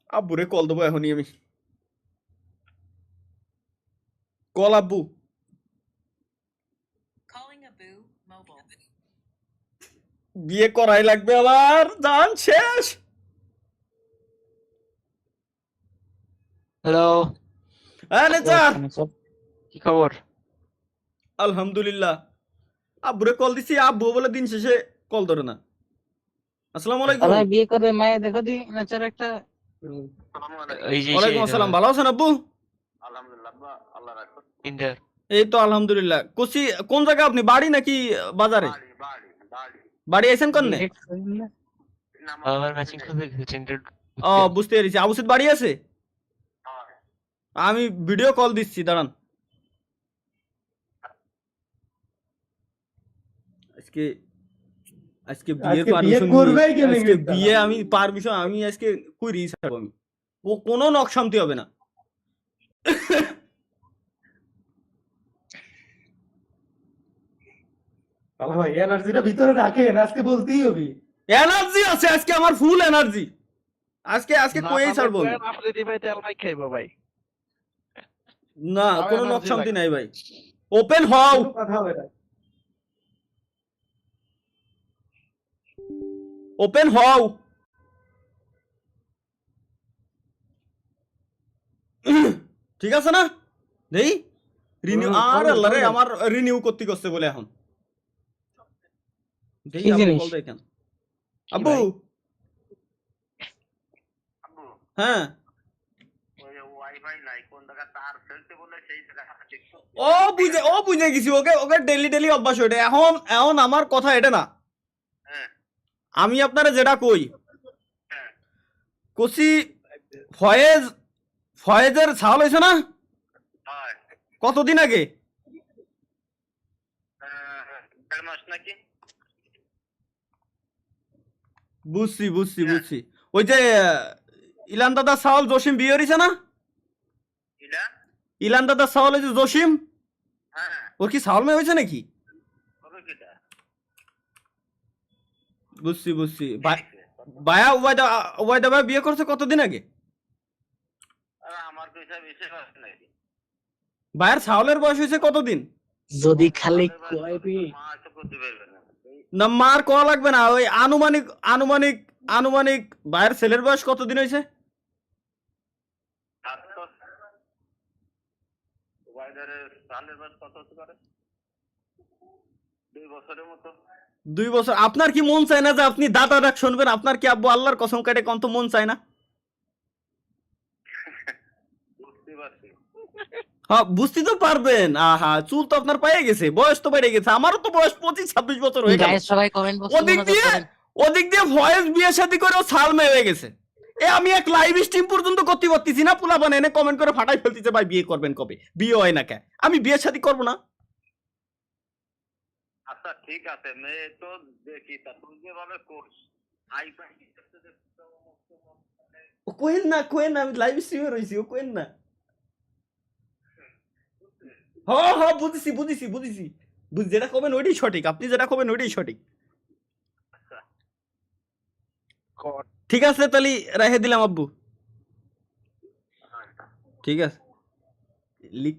আব্বুরে call দেবো এখনই আমি। কল আব্বু। বিয়ে করাই লাগবে আবার, জান শেষ। হ্যালো। হ্যাঁ নেচার, কি খবর? আলহামদুলিল্লাহ। আব্বুরে কল দিছি, আব্বু বলে দিন শেষে কল ধরে না। আসসালামু আলাইকুম। দাদা বিয়ে করে মায়ে দেখো দি নেচার একটা। এই যে ওয়ালাইকুম আসসালাম, ভালো আছেন আব্বু? ইন্টার এই তো আলহামদুলিল্লাহ। কুচি কোন জায়গা আপনি, বাড়ি নাকি বাজারে? বাড়ি আইছেন কন্নে? ডিলেট করে দিলে। আমার ম্যাচিং করতে গেছে ইন্টার। ও বুঝতে পেরেছি। আবুসিদ বাড়ি আছে? আমি ভিডিও কল দিচ্ছি, দাঁড়ান। আজকে আজকে বিয়ের আজকে বিয়ে পারমিশন করবে নিয়ে, কেমনে আজকে কিন্তু? বিয়ে আমি পারমিশন আমি আজকে কই রিসার্ভ আমি। ও কোনো নকশান্তি হবে না। বাবা ভাই এনার্জিটা ভিতরে রাখেন, আজকে বলতেই হবে। এনার্জি আছে আজকে, আমার ফুল এনার্জি। আজকে আজকে কইই ছাড়বো আমি। আপনি দি ভাই তেল ভাই খাইবো ভাই। না, আমার কোনো energy নকশান্তি লাগে। নাই ভাই। ওপেন হও, কোনো কথা হবে না। ওপেন হও। ঠিক আছে না? দেই রিনিউ। আর বলেন, আল্লাহ রে, বলেন। আমার রিনিউ করতে করছে বলে এখন। দেই কি আব্বু জিনিস? কল দেয় কেন? কি আব্বু। ভাই? হ্যাঁ, ও বুঝে গেছি। ওকে ওকে ডেলি ডেলি অভ্যাস ওইটা। এখন এখন আমার কথা এটা না। আমি আপনারা যেটা কই, কচি ফয়েজ, ফয়েজের ছাল হয়েছে না কতদিন আগে? বুঝছি বুঝছি বুঝছি। ওই যে ইলান দাদা সাওল জসিম বিয়ে হয়েছে না? ইলান দাদা সাওল ওই যে জসিম, ওর কি সাওল মেয়ে হয়েছে নাকি? বুঝছি বুঝছি। বায়া উবায়দা ভাই বিয়ে করছে কতদিন আগে? ভাইয়ের ছাওলের বয়স হয়েছে কতদিন? যদি খালি কয়বি না মার কওয়া লাগবে না, ওই আনুমানিক আনুমানিক আনুমানিক ভাইয়ের ছেলের বয়স কতদিন হয়েছে? দুই বছর। আপনার কি মন চায় না যে আপনি দাদা ডাক শুনবেন? আপনার কি আব্বু আল্লাহর কসম কাটে কত মন চায় না? হ্যাঁ বুঝতে তো পারবেন। আহা, চুল তো আপনার পেয়ে গেছে, বয়স তো বেড়ে গেছে। আমারও তো বয়স 25-26 বছর হয়ে গেল। গাইস সবাই কমেন্ট বক্সে ওদিক মনোযোগ দিয়ে করেন। ওদিক দিয়ে ভয়েস বিয়ে শাদী করে ছাল মেয়ে হয়ে গেছে। আমি এক লাইভ স্ট্রিম পর্যন্ত করতে পারতেছি না। পোলা বানে এনে কমেন্ট করে ফাটাই ফেলতেছে, ভাই বিয়ে করবেন কবে? বিয়ে হয় না কে? আমি বিয়ে শাদী করবো না। আচ্ছা ঠিক আছে, মেয়ে তো দেখি তা তুই যেভাবে করছ ও কোয়েন না, কোয়েন না, আমি লাইভ স্ট্রিমে রয়েছি। ও কোয়েন না। হ্যাঁ হ্যাঁ বুঝেছি বুঝেছি বুঝেছি। যেটা করবেন ওইটাই সঠিক, আপনি যেটা করবেন ওইটাই সঠিক। ঠিক আছে তাহলে রেখে দিলাম আব্বু। ঠিক আছে, লিখ